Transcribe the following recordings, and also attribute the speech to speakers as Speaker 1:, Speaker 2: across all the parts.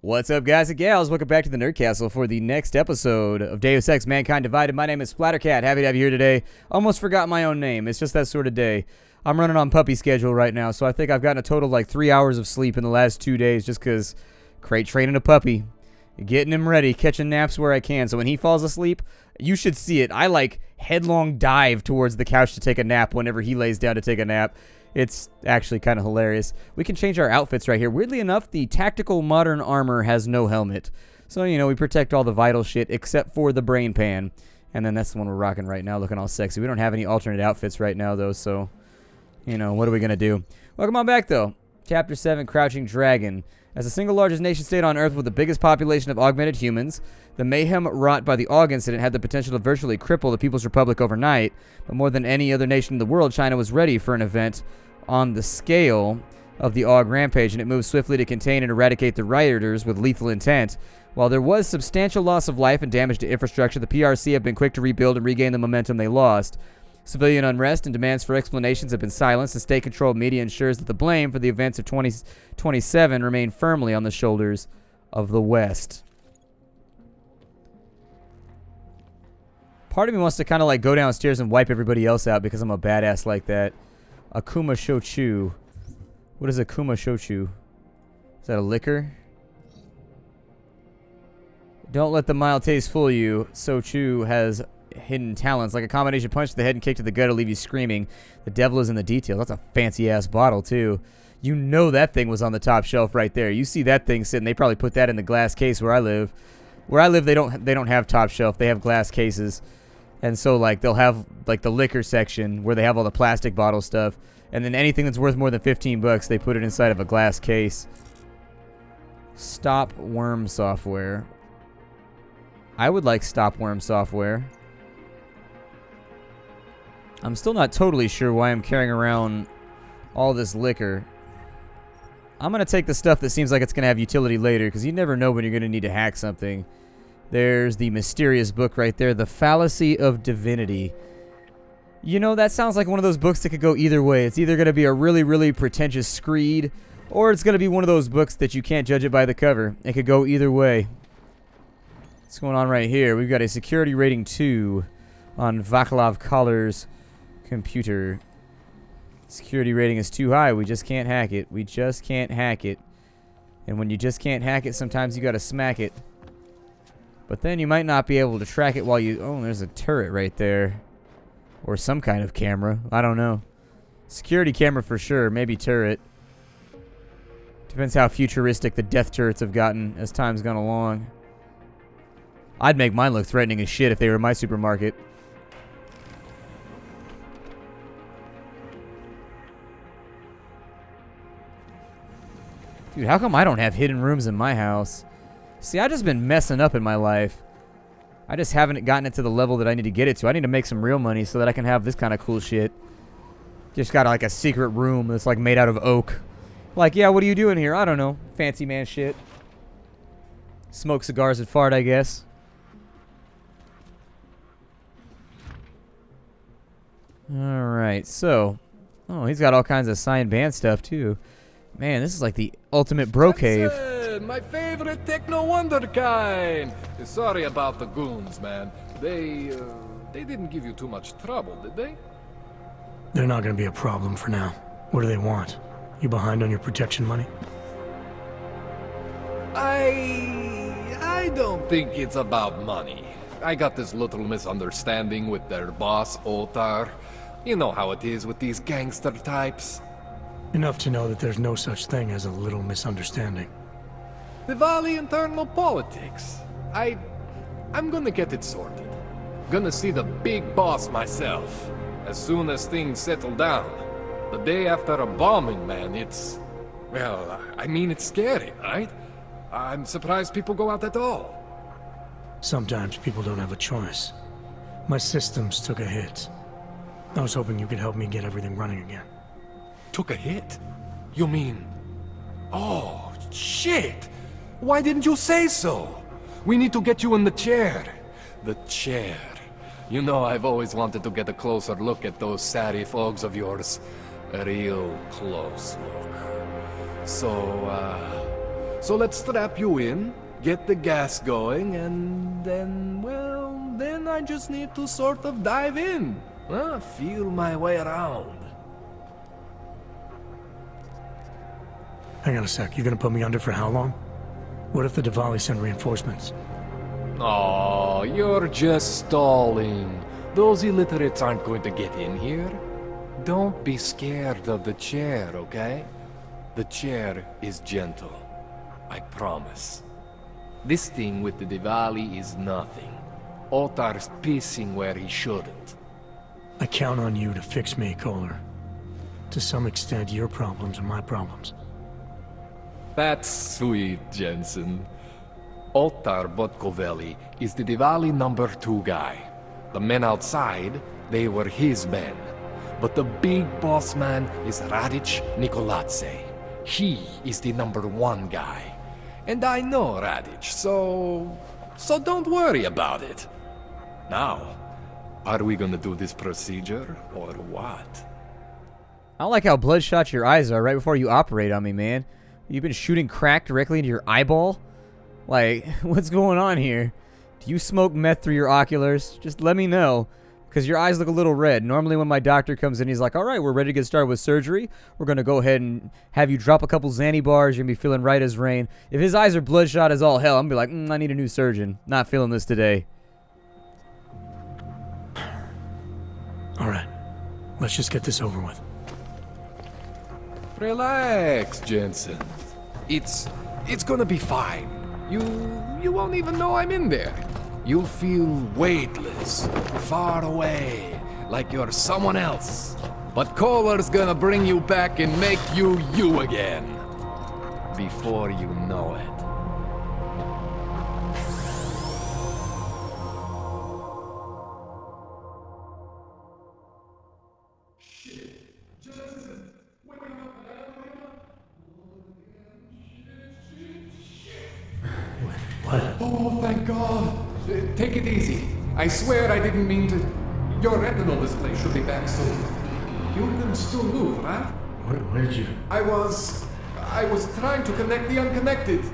Speaker 1: What's up, guys and gals? Welcome back to the Nerd Castle for the next episode of Deus Ex: Mankind Divided. My name is Splattercat. Happy to have you here today. Almost forgot my own name. It's just that sort of day. I'm running on puppy schedule right now, so I think I've gotten a total of like 3 hours of sleep in the last 2 days just because crate training a puppy, getting him ready, catching naps where I can. So when he falls asleep, you should see it. I like headlong dive towards the couch to take a nap whenever he lays down to take a nap. It's actually kind of hilarious. We can change our outfits right here. Weirdly enough, the tactical modern armor has no helmet. So, you know, we protect all the vital shit except for the brain pan. And then that's the one we're rocking right now, looking all sexy. We don't have any alternate outfits right now, though, so, you know, what are we going to do? Welcome on back, though. Chapter 7, Crouching Dragon. As the single largest nation-state on Earth with the biggest population of augmented humans, the mayhem wrought by the AUG incident had the potential to virtually cripple the People's Republic overnight. But more than any other nation in the world, China was ready for an event on the scale of the AUG rampage, and it moved swiftly to contain and eradicate the rioters with lethal intent. While there was substantial loss of life and damage to infrastructure, the PRC have been quick to rebuild and regain the momentum they lost. Civilian unrest and demands for explanations have been silenced, and state-controlled media ensures that the blame for the events of 2027 remain firmly on the shoulders of the West. Part of me wants to kind of like go downstairs and wipe everybody else out because I'm a badass like that. Akuma Shochu. What is Akuma Shochu? Is that a liquor? Don't let the mild taste fool you. Shochu has hidden talents. Like a combination punch to the head and kick to the gut will leave you screaming. The devil is in the details. That's a fancy-ass bottle, too. You know that thing was on the top shelf right there. You see that thing sitting. They probably put that in the glass case where I live. Where I live, they don't have top shelf. They have glass cases. And so, like, they'll have, like, the liquor section where they have all the plastic bottle stuff. And then anything that's worth more than 15 bucks, they put it inside of a glass case. Stop worm software. I would like stop worm software. I'm still not totally sure why I'm carrying around all this liquor. I'm going to take the stuff that seems like it's going to have utility later, because you never know when you're going to need to hack something. There's the mysterious book right there, The Fallacy of Divinity. You know, that sounds like one of those books that could go either way. It's either going to be a really, really pretentious screed, or it's going to be one of those books that you can't judge it by the cover. It could go either way. What's going on right here? We've got a security rating 2 on Vaclav Koller's computer. Security rating is too high. We just can't hack it. We just can't hack it. And when you just can't hack it, sometimes you got to smack it. But then you might not be able to track it while you... Oh, there's a turret right there. Or some kind of camera. I don't know. Security camera for sure. Maybe turret. Depends how futuristic the death turrets have gotten as time's gone along. I'd make mine look threatening as shit if they were in my supermarket. Dude, how come I don't have hidden rooms in my house? See, I've just been messing up in my life. I just haven't gotten it to the level that I need to get it to. I need to make some real money so that I can have this kind of cool shit. Just got like a secret room that's like made out of oak. Like, yeah, what are you doing here? I don't know. Fancy man shit. Smoke cigars and fart, I guess. Alright, so. Oh, he's got all kinds of signed band stuff, too. Man, this is like the ultimate bro cave.
Speaker 2: Jensen, my favorite techno wonderkind. Sorry about the goons, man. They didn't give you too much trouble, did they?
Speaker 3: They're not gonna be a problem for now. What do they want? You behind on your protection money?
Speaker 2: I don't think it's about money. I got this little misunderstanding with their boss, Otar. You know how it is with these gangster types.
Speaker 3: Enough to know that there's no such thing as a little misunderstanding.
Speaker 2: The Valley internal politics. I'm gonna get it sorted. Gonna see the big boss myself. As soon as things settle down. The day after a bombing, man, it's... Well, I mean, it's scary, right? I'm surprised people go out at all.
Speaker 3: Sometimes people don't have a choice. My systems took a hit. I was hoping you could help me get everything running again.
Speaker 2: Took a hit? You mean... Oh, shit! Why didn't you say so? We need to get you in the chair. The chair. You know, I've always wanted to get a closer look at those serif fogs of yours. A real close look. So So let's strap you in, get the gas going, and then, well, then I just need to sort of dive in. Feel my way around.
Speaker 3: Hang on a sec. You gonna put me under for how long? What if the Diwali send reinforcements?
Speaker 2: Oh, you're just stalling. Those illiterates aren't going to get in here. Don't be scared of the chair, okay? The chair is gentle. I promise. This thing with the Diwali is nothing. Otar's pissing where he shouldn't.
Speaker 3: I count on you to fix me, Kohler. To some extent, your problems are my problems.
Speaker 2: That's sweet, Jensen. Otar Botkovelli is the Diwali number 2 guy. The men outside, they were his men. But the big boss man is Radic Nikoladze. He is the number 1 guy. And I know Radic, so don't worry about it. Now, are we gonna do this procedure, or what?
Speaker 1: I don't like how bloodshot your eyes are right before you operate on me, man. You've been shooting crack directly into your eyeball? Like, what's going on here? Do you smoke meth through your oculars? Just let me know, because your eyes look a little red. Normally when my doctor comes in, he's like, all right, we're ready to get started with surgery. We're going to go ahead and have you drop a couple Xanny bars. You're going to be feeling right as rain. If his eyes are bloodshot as all hell, I'm going to be like, I need a new surgeon. Not feeling this today.
Speaker 3: All right. Let's just get this over with.
Speaker 2: Relax, Jensen. It's gonna be fine. You won't even know I'm in there. You'll feel weightless, far away, like you're someone else. But Kohler's gonna bring you back and make you you again. Before you know it.
Speaker 3: What?
Speaker 2: Oh, thank God. Take it easy. I swear I didn't mean to. Your retinal display should be back soon. You can still move, right?
Speaker 3: Where did you...
Speaker 2: I was trying to connect the unconnected.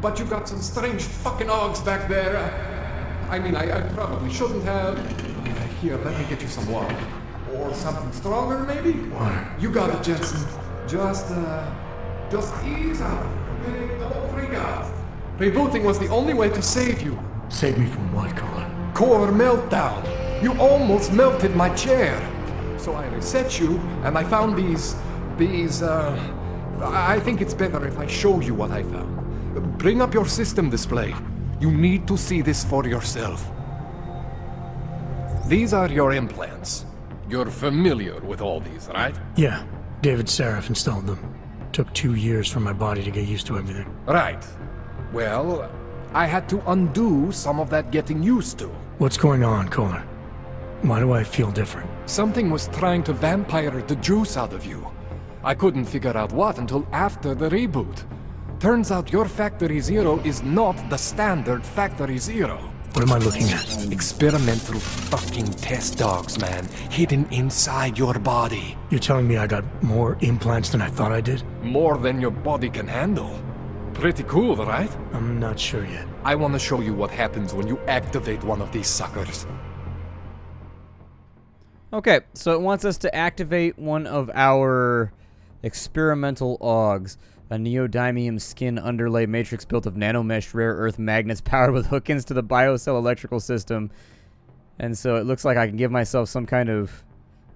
Speaker 2: But you got some strange fucking ogs back there. I mean, I probably shouldn't have. Here, let me get you some water. Or something stronger, maybe?
Speaker 3: Water.
Speaker 2: You got it, Jensen. Just ease out. Okay? Don't freak out. Rebooting was the only way to save you.
Speaker 3: Save me from what, Kohler?
Speaker 2: Core meltdown. You almost melted my chair. So I reset you, and I found these. I think it's better if I show you what I found. Bring up your system display. You need to see this for yourself. These are your implants. You're familiar with all these, right?
Speaker 3: Yeah. David Sarif installed them. Took 2 years for my body to get used to everything.
Speaker 2: Right. Well, I had to undo some of that getting used to.
Speaker 3: What's going on, Kohler? Why do I feel different?
Speaker 2: Something was trying to vampire the juice out of you. I couldn't figure out what until after the reboot. Turns out your Factory Zero is not the standard Factory Zero.
Speaker 3: What am I looking at?
Speaker 2: Experimental fucking test dogs, man. Hidden inside your body.
Speaker 3: You're telling me I got more implants than I thought I did?
Speaker 2: More than your body can handle. Pretty cool, right?
Speaker 3: I'm not sure yet.
Speaker 2: I want to show you what happens when you activate one of these suckers.
Speaker 1: Okay, so it wants us to activate one of our experimental AUGs. A neodymium skin underlay matrix built of nanomeshed rare earth magnets powered with hook-ins to the biocell electrical system. And so it looks like I can give myself some kind of,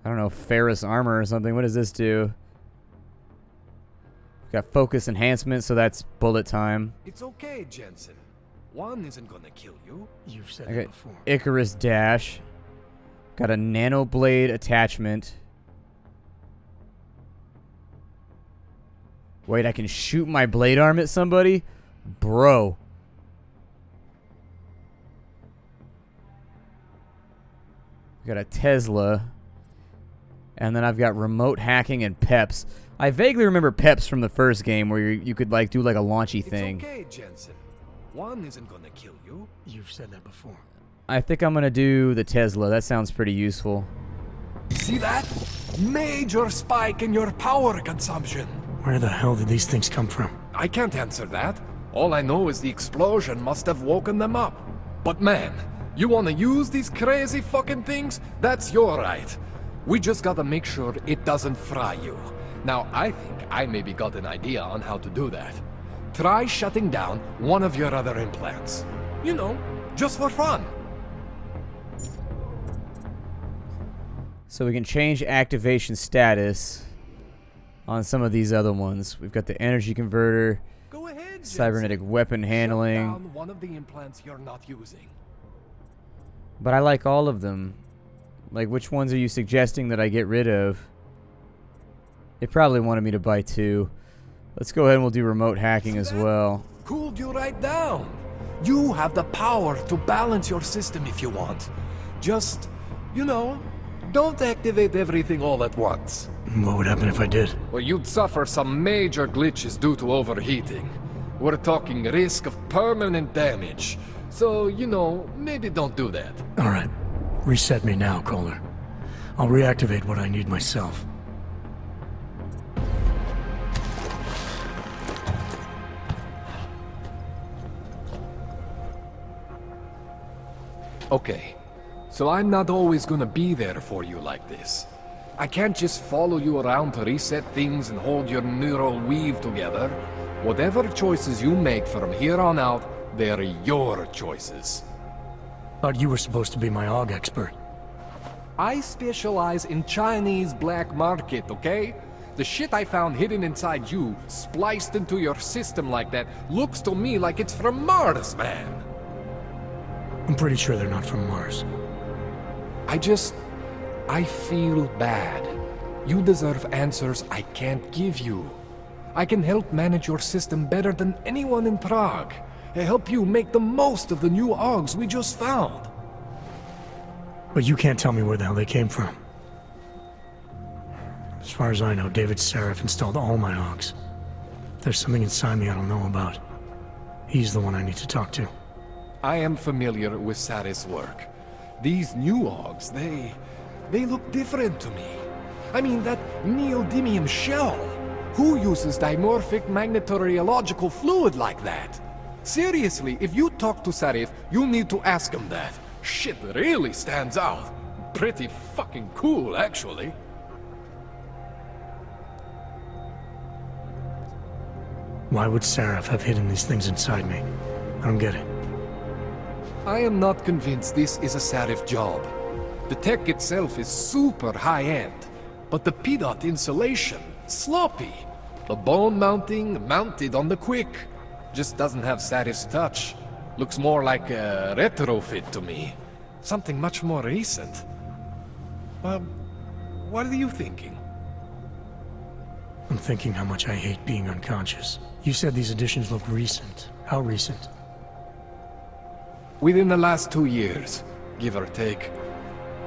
Speaker 1: I don't know, ferrous armor or something. What does this do? Got focus enhancement, so that's bullet time.
Speaker 2: It's okay, Jensen. One isn't gonna kill you.
Speaker 3: You've said
Speaker 1: I
Speaker 3: that
Speaker 1: got
Speaker 3: before.
Speaker 1: Icarus dash. Got a nano blade attachment. Wait, I can shoot my blade arm at somebody? Bro. Got a Tesla. And then I've got remote hacking and peps. I vaguely remember peps from the first game where you could like do like a launchy thing.
Speaker 2: It's okay, Jensen. One isn't gonna kill you.
Speaker 3: You've said that before.
Speaker 1: I think I'm gonna do the Tesla. That sounds pretty useful.
Speaker 2: See that? Major spike in your power consumption.
Speaker 3: Where the hell did these things come from?
Speaker 2: I can't answer that. All I know is the explosion must have woken them up. But man, you wanna use these crazy fucking things? That's your right. We just gotta make sure it doesn't fry you. Now, I think I maybe got an idea on how to do that. Try shutting down one of your other implants. You know, just for fun.
Speaker 1: So we can change activation status on some of these other ones. We've got the energy converter,
Speaker 2: Go ahead,
Speaker 1: cybernetic
Speaker 2: Jensen.
Speaker 1: weapon handling.
Speaker 2: Shut down one of the implants you're not using.
Speaker 1: But I like all of them. Like, which ones are you suggesting that I get rid of? They probably wanted me to buy 2. Let's go ahead and we'll do remote hacking as well.
Speaker 2: Cooled you right down. You have the power to balance your system if you want. Just, you know, don't activate everything all at once.
Speaker 3: What would happen if I did?
Speaker 2: Well, you'd suffer some major glitches due to overheating. We're talking risk of permanent damage. So, you know, maybe don't do that.
Speaker 3: Alright. Reset me now, Kohler. I'll reactivate what I need myself.
Speaker 2: Okay, so I'm not always gonna be there for you like this. I can't just follow you around to reset things and hold your neural weave together. Whatever choices you make from here on out, they're your choices.
Speaker 3: Thought you were supposed to be my AUG expert.
Speaker 2: I specialize in Chinese black market, okay? The shit I found hidden inside you, spliced into your system like that, looks to me like it's from Mars, man.
Speaker 3: I'm pretty sure they're not from Mars.
Speaker 2: I feel bad. You deserve answers I can't give you. I can help manage your system better than anyone in Prague. I help you make the most of the new AUGs we just found.
Speaker 3: But you can't tell me where the hell they came from. As far as I know, David Seraph installed all my AUGs. If there's something inside me I don't know about, he's the one I need to talk to.
Speaker 2: I am familiar with Sarah's work. These new AUGs, they look different to me. I mean, that neodymium shell. Who uses dimorphic magnetorheological fluid like that? Seriously, if you talk to Sarif, you need to ask him that. Shit really stands out. Pretty fucking cool, actually.
Speaker 3: Why would Seraph have hidden these things inside me? I don't get it.
Speaker 2: I am not convinced this is a Sarif job. The tech itself is super high-end, but the PDOT insulation, sloppy. The bone mounting, mounted on the quick. Just doesn't have Sarif's touch. Looks more like a retrofit to me. Something much more recent. Well, what are you thinking?
Speaker 3: I'm thinking how much I hate being unconscious. You said these additions look recent. How recent?
Speaker 2: Within the last 2 years, give or take.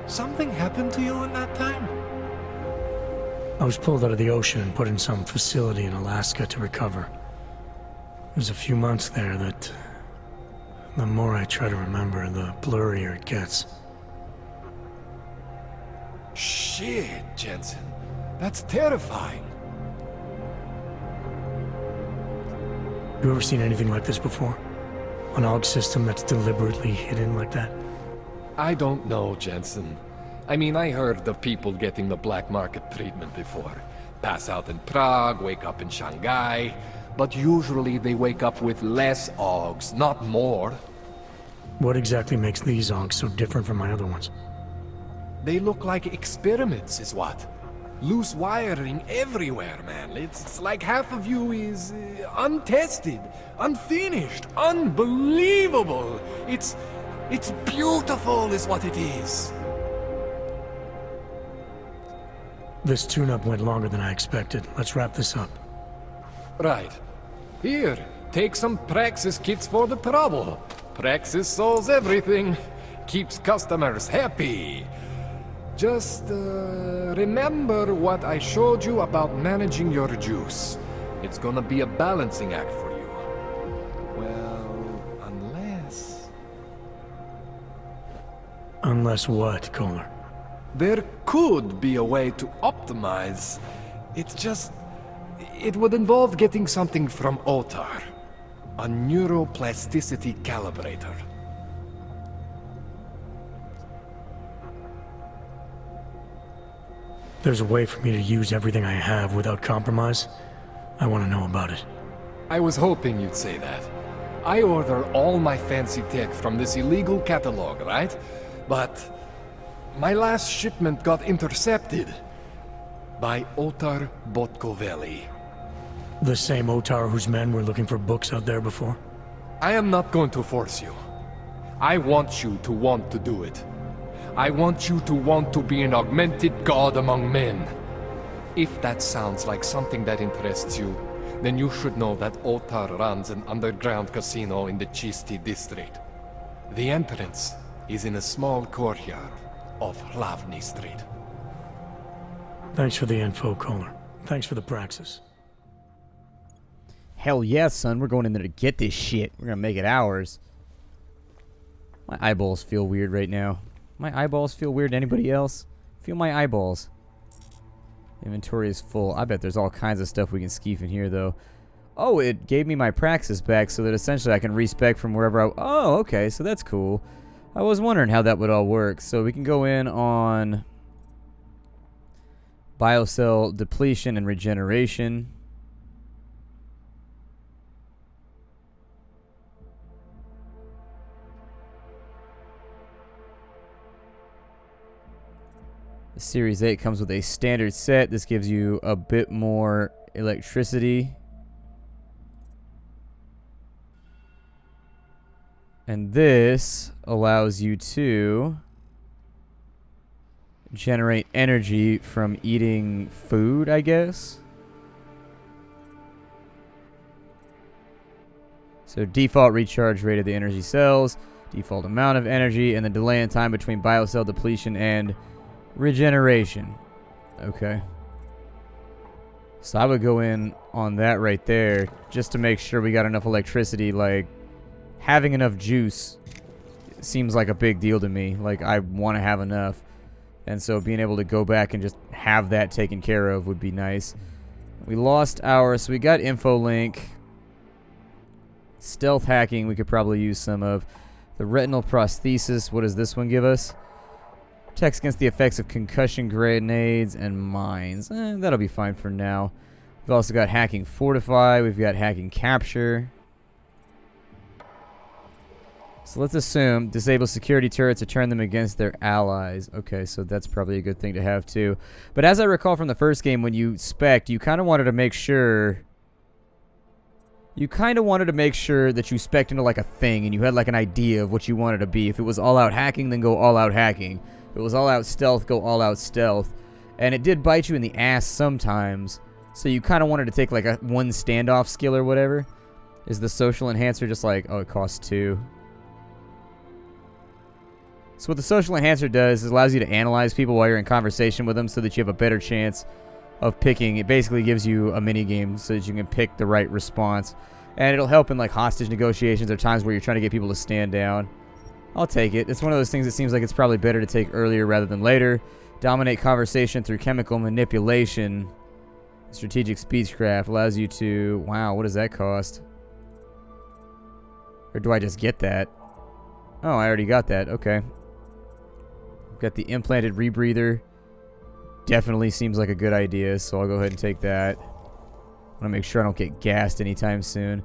Speaker 2: Something happened to you in that time?
Speaker 3: I was pulled out of the ocean and put in some facility in Alaska to recover. There's a few months there that... the more I try to remember, the blurrier it gets.
Speaker 2: Shit, Jensen. That's terrifying.
Speaker 3: You ever seen anything like this before? An AUG system that's deliberately hidden like that?
Speaker 2: I don't know, Jensen. I mean, I heard of people getting the black market treatment before. Pass out in Prague, wake up in Shanghai. But usually they wake up with less AUGs, not more.
Speaker 3: What exactly makes these AUGs so different from my other ones?
Speaker 2: They look like experiments, is what. Loose wiring everywhere, man. It's like half of you is untested, unfinished, unbelievable. It's beautiful is what it is.
Speaker 3: This tune-up went longer than I expected. Let's wrap this up.
Speaker 2: Right. Here, take some Praxis kits for the trouble. Praxis solves everything. Keeps customers happy. Just, remember what I showed you about managing your juice. It's gonna be a balancing act for you. Well, unless...
Speaker 3: Unless what, Kohler?
Speaker 2: There could be a way to optimize. It's just... it would involve getting something from Otar. A neuroplasticity calibrator.
Speaker 3: There's a way for me to use everything I have without compromise. I want to know about it.
Speaker 2: I was hoping you'd say that. I order all my fancy tech from this illegal catalog, right? But my last shipment got intercepted by Otar Botkoveli.
Speaker 3: The same Otar whose men were looking for books out there before?
Speaker 2: I am not going to force you. I want you to want to do it. I want you to want to be an augmented god among men. If that sounds like something that interests you, then you should know that Otar runs an underground casino in the Chisti district. The entrance is in a small courtyard off Hlavny Street.
Speaker 3: Thanks for the info, Kohler. Thanks for the praxis.
Speaker 1: Hell yeah, son. We're going in there to get this shit. We're going to make it ours. My eyeballs feel weird right now. My eyeballs feel weird to anybody else? Feel my eyeballs. Inventory is full. I bet there's all kinds of stuff we can skeef in here, though. Oh, it gave me my praxis back so that essentially I can respec from wherever I... Oh, okay, so that's cool. I was wondering how that would all work. So we can go in on biocell depletion and regeneration. The Series 8 comes with a standard set. This gives you a bit more electricity. And this allows you to generate energy from eating food, I guess. So default recharge rate of the energy cells, default amount of energy, and the delay in time between biocell depletion and regeneration. Okay. So I would go in on that right there just to make sure we got enough electricity. Like, having enough juice seems like a big deal to me. Like, I want to have enough. And so being able to go back and just have that taken care of would be nice. We lost ours, so we got info link. Stealth hacking, we could probably use some of. The retinal prosthesis, what does this one give us? Protects against the effects of concussion grenades and mines. That'll be fine for now. We've also got hacking fortify. We've got hacking capture. So let's assume disable security turrets to turn them against their allies. Okay, so that's probably a good thing to have too. But as I recall from the first game, when you spec'd, you kind of wanted to make sure... You kind of wanted to make sure that you spec'd into like a thing and you had like an idea of what you wanted to be. If it was all-out hacking, then go all-out hacking. If it was all-out stealth, go all-out stealth. And it did bite you in the ass sometimes. So you kind of wanted to take like a one standoff skill or whatever. Is the social enhancer just like, oh, it costs 2. So what the social enhancer does is allows you to analyze people while you're in conversation with them so that you have a better chance of picking. It basically gives you a mini game so that you can pick the right response. And it'll help in like hostage negotiations or times where you're trying to get people to stand down. I'll take it. It's one of those things that seems like it's probably better to take earlier rather than later. Dominate conversation through chemical manipulation. Strategic speechcraft allows you to... Wow, what does that cost? Or do I just get that? Oh, I already got that. Okay. I've got the implanted rebreather. Definitely seems like a good idea, so I'll go ahead and take that. I want to make sure I don't get gassed anytime soon.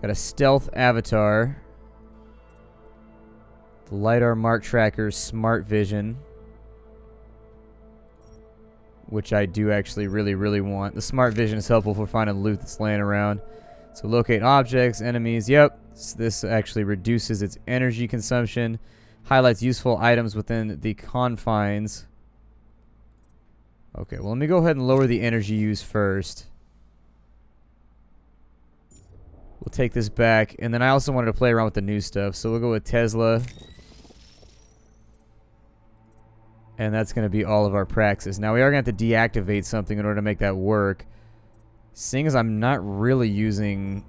Speaker 1: Got a stealth avatar. The LiDAR mark tracker, smart vision. Which I do actually really, really want. The smart vision is helpful for finding loot that's laying around. So locate objects, enemies. Yep. This actually reduces its energy consumption. Highlights useful items within the confines. Okay, well, let me go ahead and lower the energy use first. We'll take this back. And then I also wanted to play around with the new stuff. So we'll go with Tesla. And that's going to be all of our praxis. Now, we are going to have to deactivate something in order to make that work. Seeing as I'm not really using...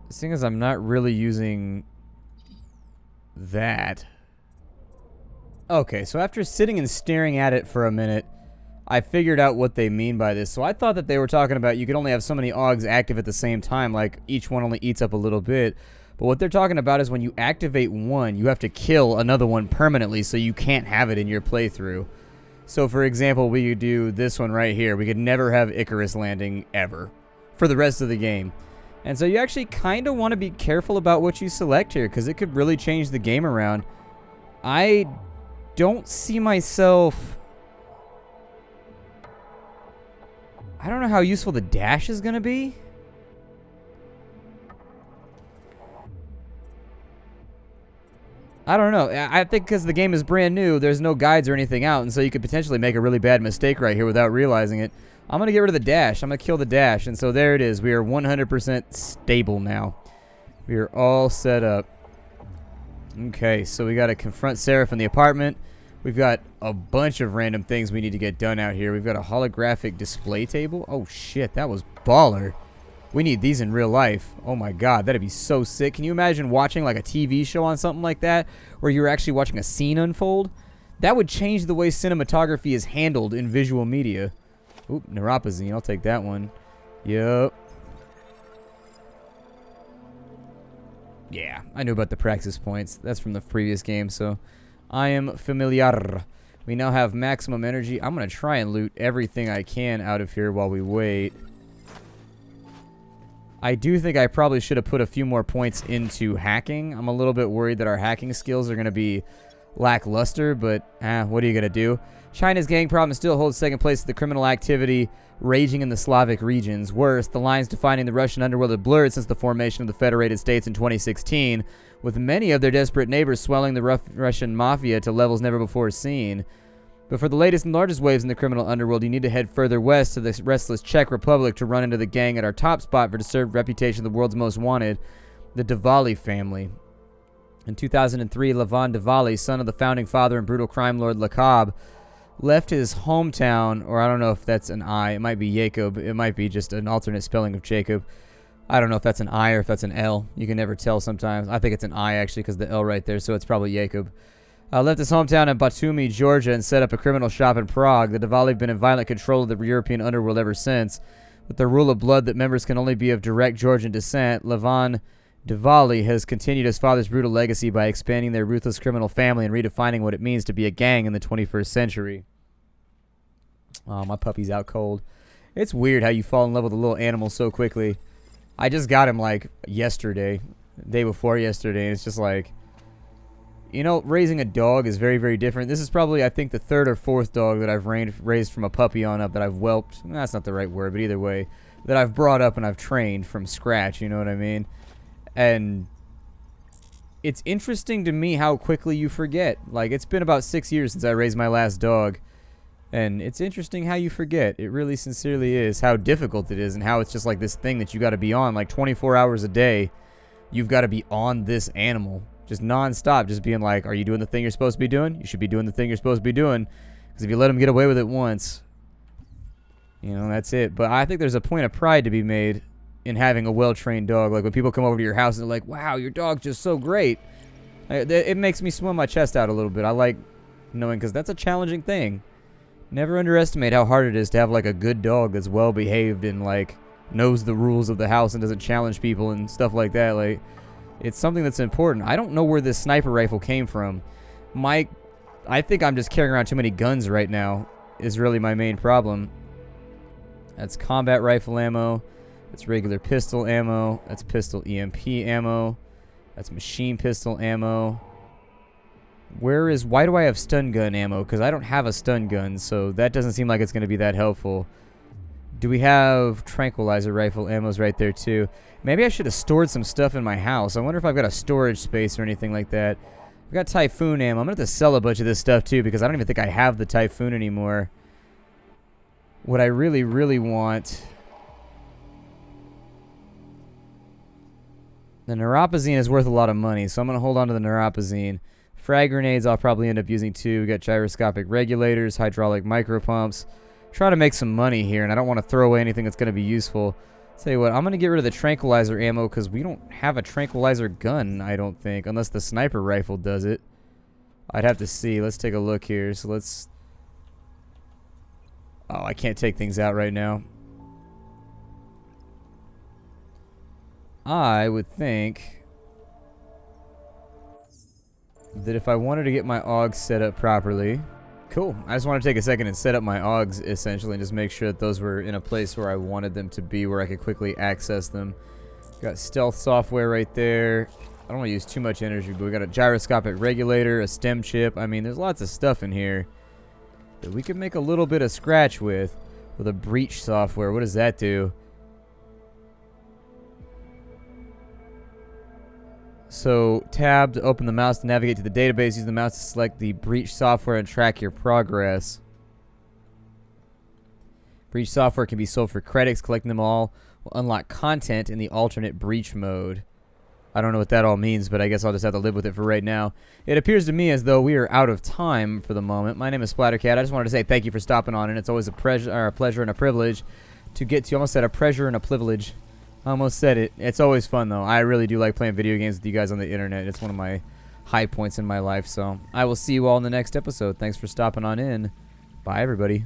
Speaker 1: Seeing as I'm not really using that. Okay, so after sitting and staring at it for a minute, I figured out what they mean by this. So I thought that they were talking about you could only have so many augs active at the same time, like each one only eats up a little bit. But what they're talking about is when you activate one, you have to kill another one permanently so you can't have it in your playthrough. So for example, we could do this one right here. We could never have Icarus landing ever for the rest of the game. And so you actually kind of want to be careful about what you select here because it could really change the game around. I don't see myself... I don't know how useful the dash is going to be. I don't know. I think because the game is brand new, there's no guides or anything out, and so you could potentially make a really bad mistake right here without realizing it. I'm going to get rid of the dash. I'm going to kill the dash, and so there it is. We are 100% stable now. We are all set up. Okay, so we got to confront Seraph in the apartment. We've got a bunch of random things we need to get done out here. We've got a holographic display table. Oh, shit, that was baller. We need these in real life. Oh, my God, that'd be so sick. Can you imagine watching, like, a TV show on something like that where you're actually watching a scene unfold? That would change the way cinematography is handled in visual media. Oop, neuropazine. I'll take that one. Yup. Yeah, I knew about the praxis points. That's from the previous game, so... I am familiar. We now have maximum energy. I'm going to try and loot everything I can out of here while we wait. I do think I probably should have put a few more points into hacking. I'm a little bit worried that our hacking skills are going to be lackluster, but what are you going to do? China's gang problem still holds second place to the criminal activity raging in the Slavic regions. Worse, the lines defining the Russian underworld have blurred since the formation of the Federated States in 2016, with many of their desperate neighbors swelling the Russian mafia to levels never before seen. But for the latest and largest waves in the criminal underworld, you need to head further west to the restless Czech Republic to run into the gang at our top spot for deserved reputation of the world's most wanted, the Diwali family. In 2003, Levan Diwali, son of the founding father and brutal crime lord Lakab, left his hometown, or I don't know if that's an I, it might be Jacob, it might be just an alternate spelling of Jacob. I don't know if that's an I or if that's an L. You can never tell sometimes. I think it's an I actually because the L right there, so it's probably Jacob. Left his hometown in Batumi, Georgia, and set up a criminal shop in Prague. The Diwali have been in violent control of the European underworld ever since. With the rule of blood that members can only be of direct Georgian descent, Levan Diwali has continued his father's brutal legacy by expanding their ruthless criminal family and redefining what it means to be a gang in the 21st century. Oh, my puppy's out cold. It's weird how you fall in love with a little animal so quickly. I just got him, like, yesterday. The day before yesterday, and it's just like... You know, raising a dog is very, very different. This is probably, I think, the third or fourth dog that I've raised from a puppy on up that I've whelped. That's not the right word, but either way. That I've brought up and I've trained from scratch, you know what I mean? And it's interesting to me how quickly you forget. Like, it's been about 6 years since I raised my last dog. And it's interesting how you forget. It really sincerely is. How difficult it is and how it's just like this thing that you got to be on. Like 24 hours a day, you've got to be on this animal. Just non-stop. Just being like, are you doing the thing you're supposed to be doing? You should be doing the thing you're supposed to be doing. Because if you let them get away with it once, you know, that's it. But I think there's a point of pride to be made in having a well-trained dog. Like when people come over to your house and they're like, wow, your dog's just so great. It makes me swell my chest out a little bit. I like knowing, because that's a challenging thing. Never underestimate how hard it is to have like a good dog that's well behaved and like knows the rules of the house and doesn't challenge people and stuff like that. Like, it's something that's important. I don't know where this sniper rifle came from. I think I'm just carrying around too many guns right now is really my main problem. That's combat rifle ammo. That's regular pistol ammo. That's pistol EMP ammo. That's machine pistol ammo. Why do I have stun gun ammo? Because I don't have a stun gun, so that doesn't seem like it's going to be that helpful. Do we have tranquilizer rifle ammos right there too? Maybe I should have stored some stuff in my house. I wonder if I've got a storage space or anything like that. I've got Typhoon ammo. I'm going to have to sell a bunch of this stuff too because I don't even think I have the Typhoon anymore. What I really, really want... The neuropazine is worth a lot of money, so I'm going to hold on to the neuropazine. Frag grenades I'll probably end up using too. We got gyroscopic regulators, hydraulic micropumps. Trying to make some money here, and I don't want to throw away anything that's going to be useful. Tell you what, I'm going to get rid of the tranquilizer ammo because we don't have a tranquilizer gun, I don't think, unless the sniper rifle does it. I'd have to see. Let's take a look here. So let's... Oh, I can't take things out right now. I would think that if I wanted to get my augs set up properly... Cool. I just want to take a second and set up my augs, essentially, and just make sure that those were in a place where I wanted them to be, where I could quickly access them. Got stealth software right there. I don't want to use too much energy, but we got a gyroscopic regulator, a stem chip. I mean, there's lots of stuff in here that we could make a little bit of scratch with a breach software. What does that do? So, tab to open the mouse to navigate to the database. Use the mouse to select the breach software and track your progress. Breach software can be sold for credits. Collecting them all will unlock content in the alternate breach mode. I don't know what that all means, but I guess I'll just have to live with it for right now. It appears to me as though we are out of time for the moment. My name is Splattercat. I just wanted to say thank you for stopping on, and it's always a pleasure and a privilege to get to. Almost said a pleasure and a privilege. I almost said it. It's always fun, though. I really do like playing video games with you guys on the internet. It's one of my high points in my life. So I will see you all in the next episode. Thanks for stopping on in. Bye, everybody.